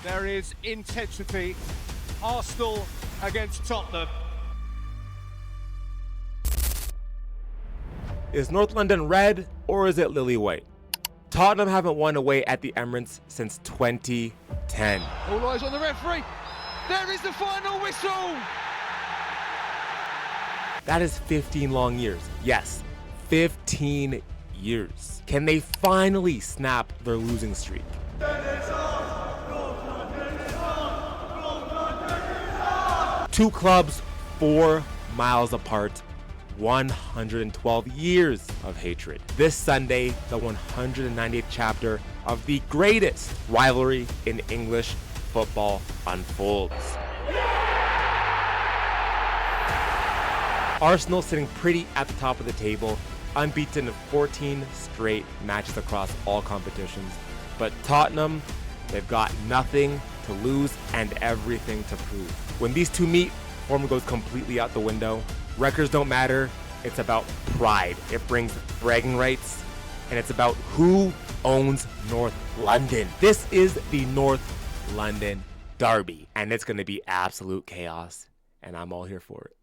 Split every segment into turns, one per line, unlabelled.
There is intensity. Arsenal against Tottenham.
Is North London red or is it lily white? Tottenham haven't won away at the Emirates since 2010.
All eyes on the referee. There is the final whistle.
That is 15 long years. Yes, 15 years. Can they finally snap their losing streak? Two clubs 4 miles apart, 112 years of hatred. This Sunday, the 198th chapter of the greatest rivalry in English football unfolds. Arsenal sitting pretty at the top of the table, unbeaten in 14 straight matches across all competitions. But Tottenham, they've got nothing to lose and everything to prove. When these two meet, form goes completely out the window. Records don't matter. It's about pride. It brings bragging rights, and it's about who owns North London. This is the North London derby, and it's going to be absolute chaos, and I'm all here for it.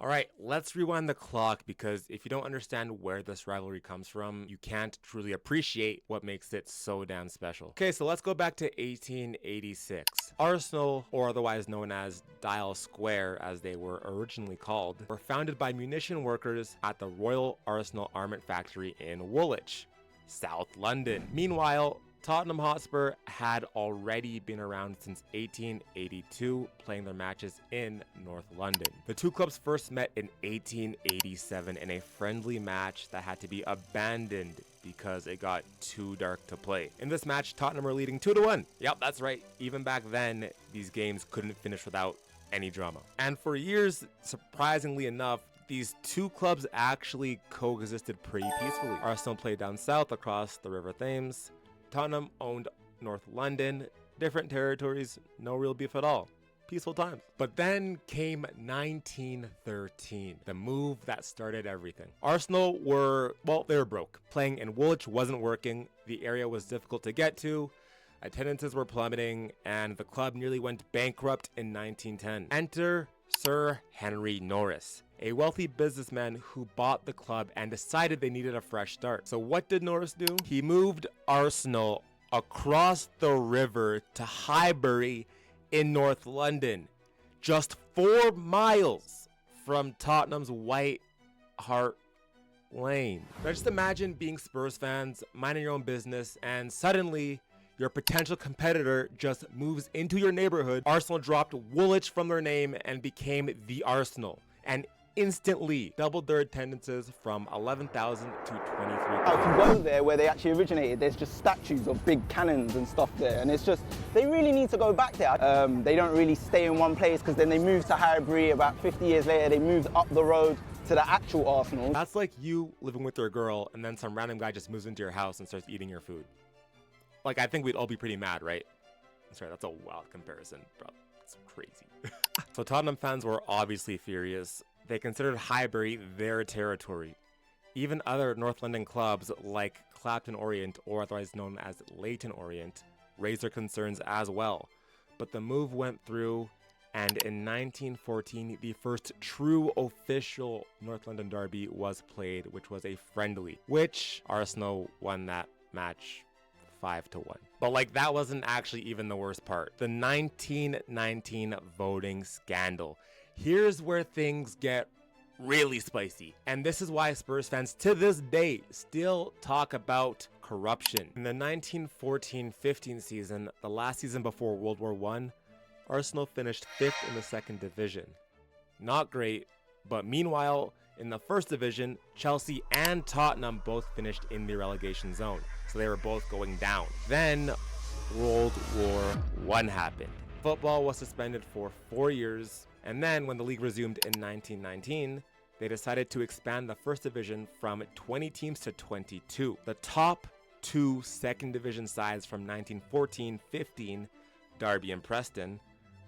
All right, let's rewind the clock, because if you don't understand where this rivalry comes from, you can't truly appreciate what makes it so damn special. Okay, so let's go back to 1886. Arsenal, or otherwise known as Dial Square as they were originally called, were founded by munition workers at the Royal Arsenal Armament Factory in Woolwich, South London. Meanwhile, Tottenham Hotspur had already been around since 1882, playing their matches in North London. The two clubs first met in 1887 in a friendly match that had to be abandoned because it got too dark to play. In this match, Tottenham were leading 2-1. Yep, that's right. Even back then, these games couldn't finish without any drama. And for years, surprisingly enough, these two clubs actually coexisted pretty peacefully. Arsenal played down south across the River Thames. Tottenham owned North London, different territories, no real beef at all. Peaceful times. But then came 1913, the move that started everything. Arsenal were broke. Playing in Woolwich wasn't working, the area was difficult to get to, attendances were plummeting, and the club nearly went bankrupt in 1910. Enter Sir Henry Norris, a wealthy businessman who bought the club and decided they needed a fresh start. So what did Norris do? He moved Arsenal across the river to Highbury in North London, just 4 miles from Tottenham's White Hart Lane. Now just imagine being Spurs fans, minding your own business, and suddenly your potential competitor just moves into your neighborhood. Arsenal dropped Woolwich from their name and became the Arsenal, and instantly doubled their attendances from 11,000 to 23,000.
If you go there where they actually originated, there's just statues of big cannons and stuff there, and it's just, they really need to go back there. They don't really stay in one place, because then they moved to Highbury. About 50 years later, they moved up the road to the actual Arsenal.
That's like you living with your girl and then some random guy just moves into your house and starts eating your food. Like, I think we'd all be pretty mad, right? Sorry, that's a wild comparison, bro. It's crazy. So Tottenham fans were obviously furious. They considered Highbury their territory. Even other North London clubs like Clapton Orient, or otherwise known as Leyton Orient, raised their concerns as well. But the move went through, and in 1914, the first true official North London derby was played, which was a friendly, which Arsenal won that match 5-1. But like, that wasn't actually even the worst part. The 1919 voting scandal. Here's where things get really spicy. And this is why Spurs fans to this day still talk about corruption. In the 1914-15 season, the last season before World War I, Arsenal finished 5th in the 2nd division. Not great, but meanwhile, in the 1st division, Chelsea and Tottenham both finished in the relegation zone. So they were both going down. Then World War I happened. Football was suspended for 4 years, and then when the league resumed in 1919, they decided to expand the first division from 20 teams to 22. The top two second division sides from 1914-15, Derby and Preston,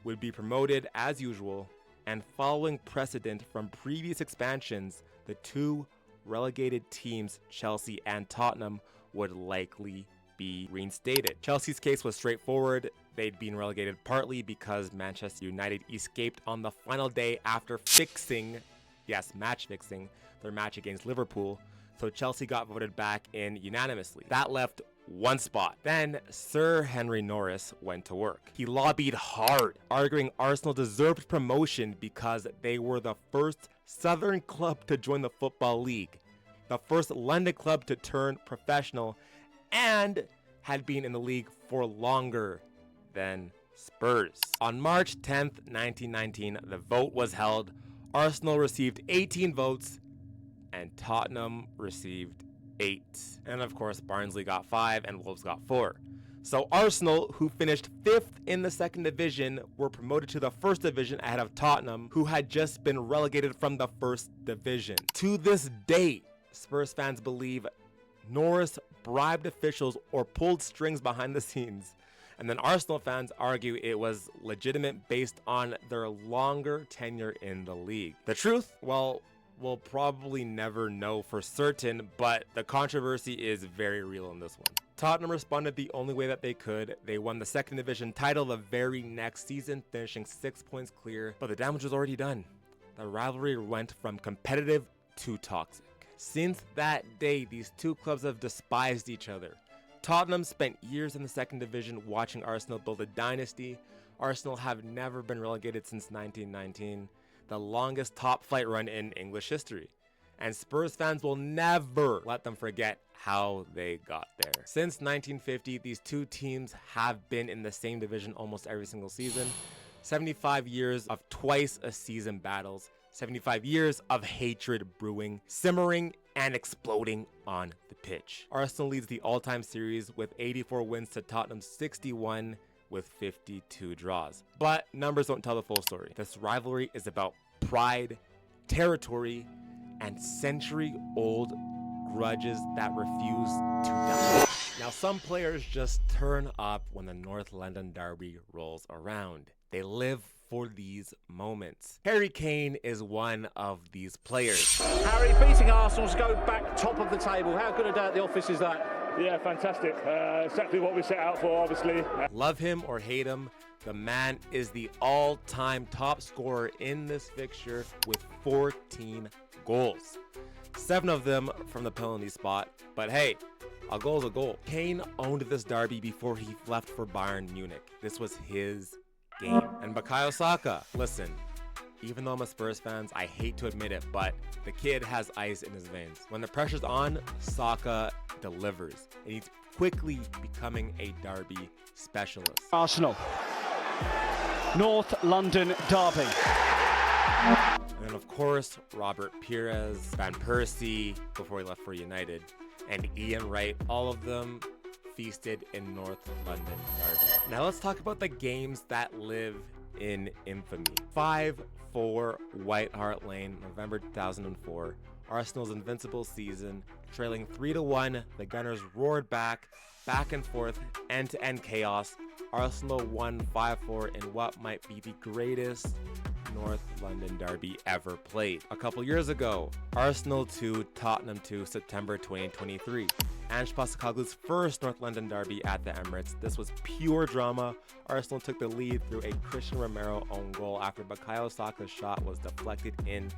would be promoted as usual, and following precedent from previous expansions, the two relegated teams, Chelsea and Tottenham, would likely be reinstated. Chelsea's case was straightforward. They'd been relegated partly because Manchester United escaped on the final day after match fixing their match against Liverpool, so Chelsea got voted back in unanimously. That left one spot. Then Sir Henry Norris went to work. He lobbied hard, arguing Arsenal deserved promotion because they were the first Southern club to join the Football League, the first London club to turn professional, and had been in the league for longer than Spurs. On March 10th, 1919, the vote was held. Arsenal received 18 votes and Tottenham received 8. And of course, Barnsley got 5 and Wolves got 4. So Arsenal, who finished 5th in the second division, were promoted to the first division ahead of Tottenham, who had just been relegated from the first division. To this day, Spurs fans believe Norris bribed officials or pulled strings behind the scenes. And then Arsenal fans argue it was legitimate based on their longer tenure in the league. The truth? Well, we'll probably never know for certain, but the controversy is very real in this one. Tottenham responded the only way that they could. They won the second division title the very next season, finishing 6 points clear, but the damage was already done. The rivalry went from competitive to toxic. Since that day, these two clubs have despised each other. Tottenham spent years in the second division watching Arsenal build a dynasty. Arsenal have never been relegated since 1919, the longest top flight run in English history. And Spurs fans will never let them forget how they got there. Since 1950, these two teams have been in the same division almost every single season. 75 years of twice a season battles. 75 years of hatred brewing, simmering, and exploding on the pitch. Arsenal leads the all-time series with 84 wins to Tottenham's 61 with 52 draws. But numbers don't tell the full story. This rivalry is about pride, territory, and century-old grudges that refuse to die. Now, some players just turn up when the North London derby rolls around. They live for these moments. Harry Kane is one of these players.
Harry beating Arsenal to go back top of the table. How good a day at the office is that?
Yeah, fantastic. Exactly what we set out for, obviously.
Love him or hate him, the man is the all-time top scorer in this fixture with 14 goals. 7 of them from the penalty spot, but hey, a goal's a goal. Kane owned this derby before he left for Bayern Munich. This was his game. And Bukayo Saka, listen, even though I'm a Spurs fan, I hate to admit it, but the kid has ice in his veins. When the pressure's on, Saka delivers, and he's quickly becoming a derby specialist.
Arsenal, North London derby.
And then of course, Robert Pires, Van Persie, before he left for United, and Ian Wright, all of them feasted in North London derby. Now let's talk about the games that live in infamy. 5-4 White Hart Lane, November 2004. Arsenal's invincible season. Trailing 3-1, the Gunners roared back and forth, end-to-end chaos. Arsenal won 5-4 in what might be the greatest North London derby ever played. A couple years ago, Arsenal 2, Tottenham 2, September 2023. Ange Postecoglou's first North London derby at the Emirates. This was pure drama. Arsenal took the lead through a Christian Romero own goal after Bukayo Saka's shot was deflected in.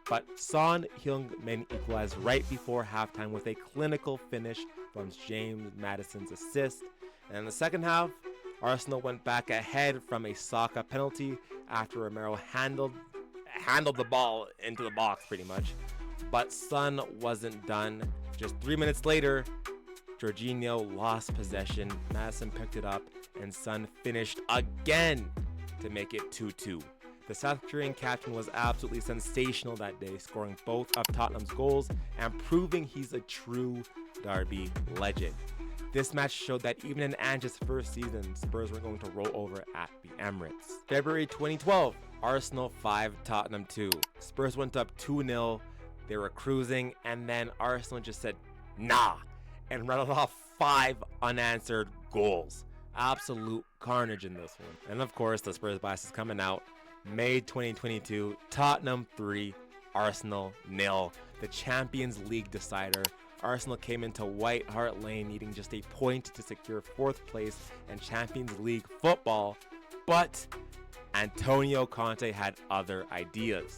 But Son Heung-min equalized right before halftime with a clinical finish from James Maddison's assist. And in the second half, Arsenal went back ahead from a Saka penalty after Romero handled the ball into the box pretty much. But Son wasn't done. Just 3 minutes later, Jorginho lost possession, Maddison picked it up, and Son finished again to make it 2-2. The South Korean captain was absolutely sensational that day, scoring both of Tottenham's goals and proving he's a true derby legend. This match showed that even in Ange's first season, Spurs were going to roll over at the Emirates. February 2012, Arsenal 5, Tottenham 2. Spurs went up 2-0 They were cruising, and then Arsenal just said, nah, and rattled off 5 unanswered goals. Absolute carnage in this one. And of course, the Spurs bias is coming out. May 2022, Tottenham 3, Arsenal 0. The Champions League decider. Arsenal came into White Hart Lane needing just a point to secure 4th place and Champions League football, but Antonio Conte had other ideas.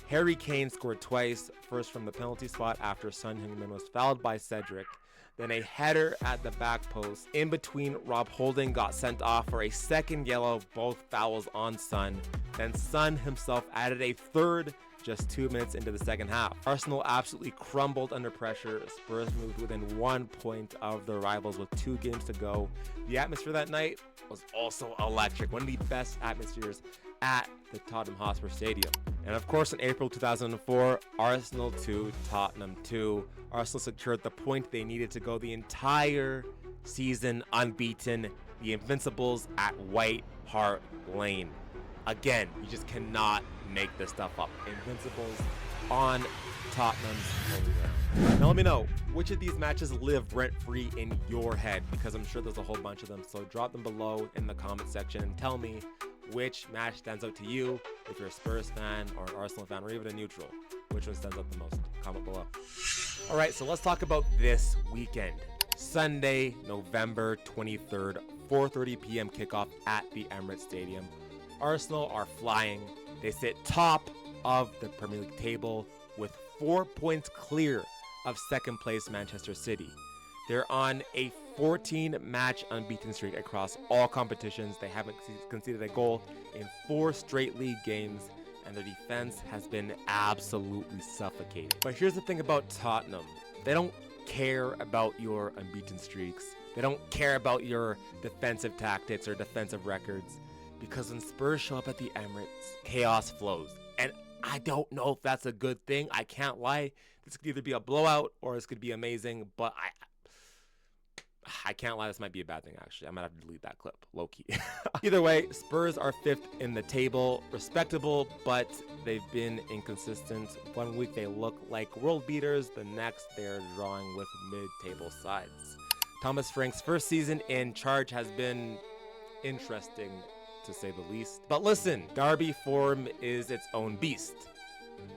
Harry Kane scored twice, first from the penalty spot after Son Heung-min was fouled by Cedric, then a header at the back post. In between, Rob Holding got sent off for a second yellow, both fouls on Son. Then Son himself added a third just 2 minutes into the second half. Arsenal absolutely crumbled under pressure. Spurs moved within 1 point of their rivals with 2 games to go. The atmosphere that night was also electric, one of the best atmospheres at the Tottenham Hotspur Stadium. And of course, in April 2004, Arsenal 2, Tottenham 2. Arsenal secured the point they needed to go the entire season unbeaten. The Invincibles at White Hart Lane. Again, you just cannot make this stuff up. Invincibles on Tottenham's home ground. Now let me know, which of these matches live rent-free in your head? Because I'm sure there's a whole bunch of them. So drop them below in the comment section and tell me which match stands out to you. If you're a Spurs fan or an Arsenal fan or even a neutral, which one stands out the most? Comment below. All right, so let's talk about this weekend. Sunday, November 23rd, 4:30 p.m. kickoff at the Emirates Stadium. Arsenal are flying. They sit top of the Premier League table with 4 points clear of second place Manchester City. They're on a 14-match unbeaten streak across all competitions. They haven't conceded a goal in 4 straight league games, and their defense has been absolutely suffocating. But here's the thing about Tottenham. They don't care about your unbeaten streaks. They don't care about your defensive tactics or defensive records, because when Spurs show up at the Emirates, chaos flows. And I don't know if that's a good thing. I can't lie. This could either be a blowout or this could be amazing, but I can't lie, this might be a bad thing, actually. I might have to delete that clip, low-key. Either way, Spurs are 5th in the table. Respectable, but they've been inconsistent. 1 week they look like world beaters. The next, they're drawing with mid-table sides. Thomas Frank's first season in charge has been interesting, to say the least. But listen, derby form is its own beast.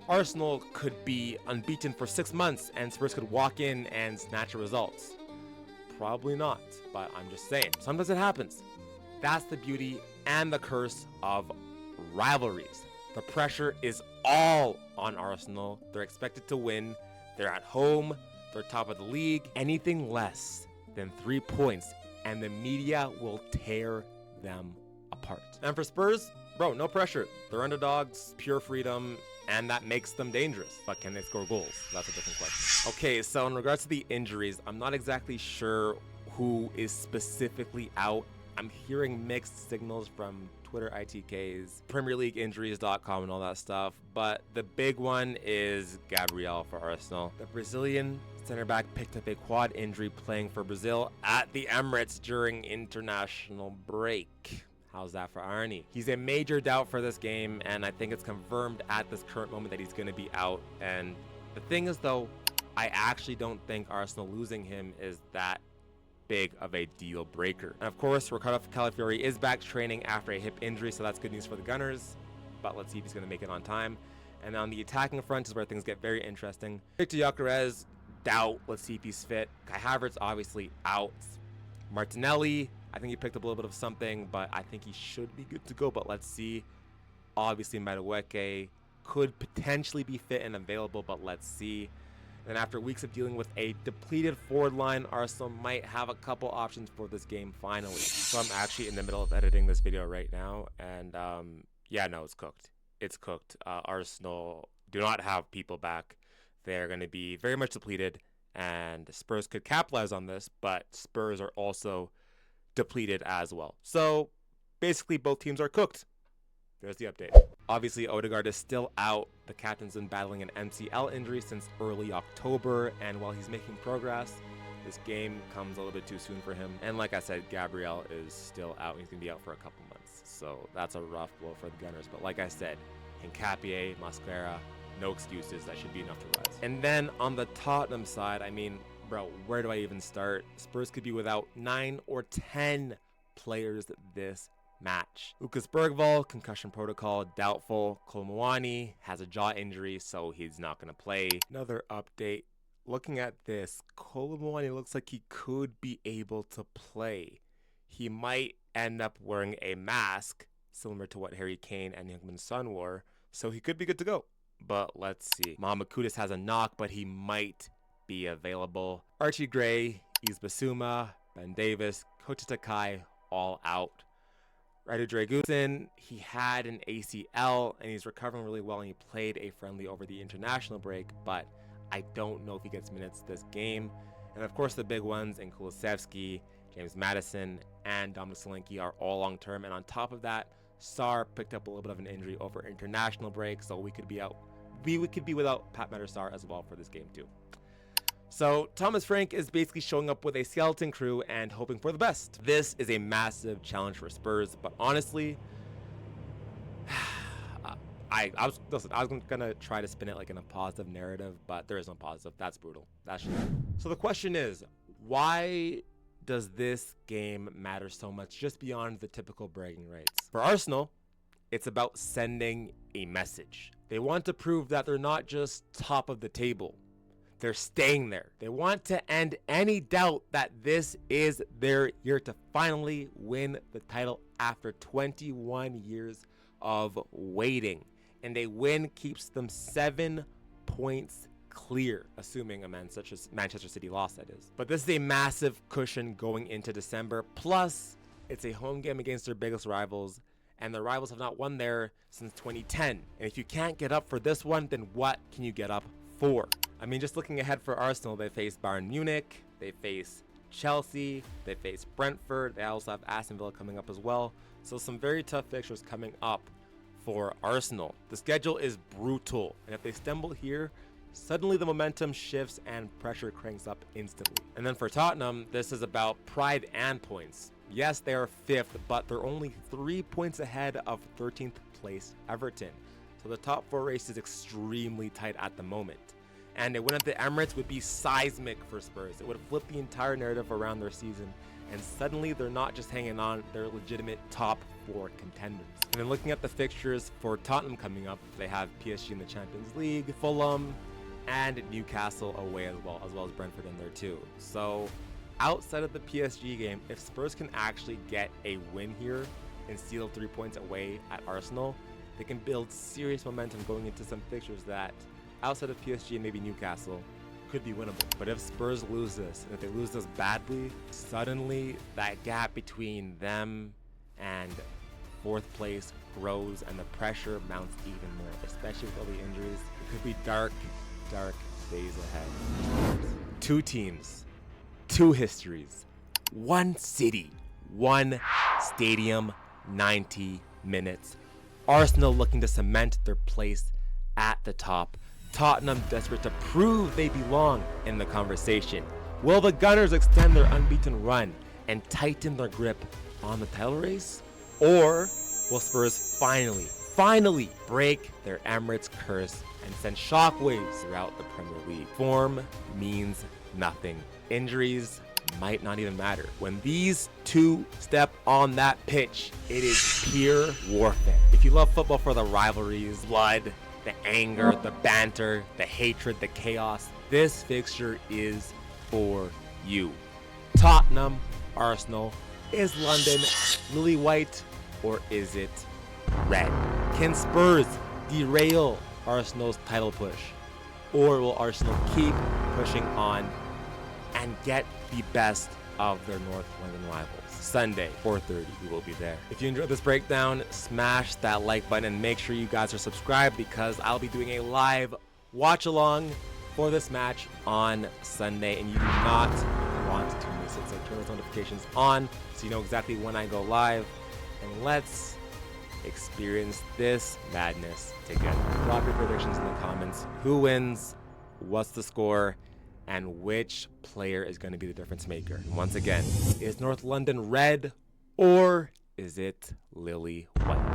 Arsenal could be unbeaten for 6 months, and Spurs could walk in and snatch a result. Probably not, but I'm just saying. Sometimes it happens. That's the beauty and the curse of rivalries. The pressure is all on Arsenal. They're expected to win. They're at home. They're top of the league. Anything less than 3 points, and the media will tear them apart. And for Spurs, bro, no pressure. They're underdogs, pure freedom, and that makes them dangerous. But can they score goals? That's a different question. Okay, so in regards to the injuries, I'm not exactly sure who is specifically out. I'm hearing mixed signals from Twitter ITKs, PremierLeagueInjuries.com and all that stuff. But the big one is Gabriel for Arsenal. The Brazilian center back picked up a quad injury playing for Brazil at the Emirates during international break. How's that for Arnie? He's a major doubt for this game, and I think it's confirmed at this current moment that he's going to be out. And the thing is, though, I actually don't think Arsenal losing him is that big of a deal breaker. And of course, Ricardo Calafiori is back training after a hip injury, so that's good news for the Gunners. But let's see if he's going to make it on time. And on the attacking front is where things get very interesting. Victor Gyökeres, doubt. Let's see if he's fit. Kai Havertz, obviously out. Martinelli, I think he picked up a little bit of something, but I think he should be good to go. But let's see. Obviously, Madueke could potentially be fit and available, but let's see. Then after weeks of dealing with a depleted forward line, Arsenal might have a couple options for this game finally. So I'm actually in the middle of editing this video right now, and yeah, no, it's cooked. It's cooked. Arsenal do not have people back. They're going to be very much depleted, and Spurs could capitalize on this, but Spurs are also depleted as well. So basically both teams are cooked. There's the update. Obviously Odegaard is still out. The captain's been battling an MCL injury since early October, and while he's making progress, this game comes a little bit too soon for him. And like I said, Gabriel is still out. He's gonna be out for a couple months, so that's a rough blow for the Gunners. But like I said, Hincapié, Mosquera, No excuses. That should be enough to rise. And then on the Tottenham side, I mean, bro, where do I even start? Spurs could be without 9 or 10 players this match. Lucas Bergvall, concussion protocol, doubtful. Kolomwani has a jaw injury, so he's not going to play. Another update. Looking at this, Kolomwani looks like he could be able to play. He might end up wearing a mask, similar to what Harry Kane and Heung-min Son wore, so he could be good to go. But let's see. Mohamed Kudus has a knock, but he might be available. Archie Gray, Yves Bissouma, Ben Davis, Kota Takai, all out. Radu Dragusin, he had an ACL and he's recovering really well, and he played a friendly over the international break, but I don't know if he gets minutes this game. And of course the big ones in Kulusevski, James Maddison, and Dominic Solanke are all long term. And on top of that, Sarr picked up a little bit of an injury over international break, so we could be out. We could be without Pat Matter Sarr as well for this game too. So Thomas Frank is basically showing up with a skeleton crew and hoping for the best. This is a massive challenge for Spurs, but honestly, I was gonna try to spin it like in a positive narrative, but there is no positive. That's brutal. That's shit. So the question is, why does this game matter so much just beyond the typical bragging rights? For Arsenal, it's about sending a message. They want to prove that they're not just top of the table. They're staying there. They want to end any doubt that this is their year to finally win the title after 21 years of waiting. And a win keeps them 7 points clear, assuming a Manchester City loss, that is. But this is a massive cushion going into December. Plus, it's a home game against their biggest rivals, and the rivals have not won there since 2010. And if you can't get up for this one, then what can you get up for? I mean, just looking ahead for Arsenal, they face Bayern Munich, they face Chelsea, they face Brentford, they also have Aston Villa coming up as well. So some very tough fixtures coming up for Arsenal. The schedule is brutal, and if they stumble here, suddenly the momentum shifts and pressure cranks up instantly. And then for Tottenham, this is about pride and points. Yes, they are 5th, but they're only 3 points ahead of 13th place Everton. So the top 4 race is extremely tight at the moment. And a win at the Emirates would be seismic for Spurs. It would flip the entire narrative around their season, and suddenly they're not just hanging on, they're legitimate top 4 contenders. And then looking at the fixtures for Tottenham coming up, they have PSG in the Champions League, Fulham, and Newcastle away as well as Brentford in there too. So outside of the PSG game, if Spurs can actually get a win here and steal 3 points away at Arsenal, they can build serious momentum going into some fixtures that, outside of PSG and maybe Newcastle, could be winnable. But if Spurs lose this, and if they lose this badly, suddenly that gap between them and 4th place grows and the pressure mounts even more, especially with all the injuries. It could be dark, dark days ahead. 2 teams, 2 histories, 1 city, 1 stadium, 90 minutes. Arsenal looking to cement their place at the top. Tottenham desperate to prove they belong in the conversation. Will the Gunners extend their unbeaten run and tighten their grip on the title race? Or will Spurs finally break their Emirates curse and send shockwaves throughout the Premier League? Form means nothing. Injuries might not even matter. When these 2 step on that pitch, it is pure warfare. If you love football for the rivalries, blood, the anger, the banter, the hatred, the chaos, this fixture is for you. Tottenham, Arsenal. Is London lily white or is it red? Can Spurs derail Arsenal's title push? Or will Arsenal keep pushing on and get the best of their North London rivals? Sunday, 4:30, we will be there. If you enjoyed this breakdown, smash that like button and make sure you guys are subscribed, because I'll be doing a live watch along for this match on Sunday, and you do not want to miss it. So turn those notifications on so you know exactly when I go live, and let's experience this madness together. Drop your predictions in the comments. Who wins? What's the score? And which player is going to be the difference maker? And once again, is North London red or is it lily white?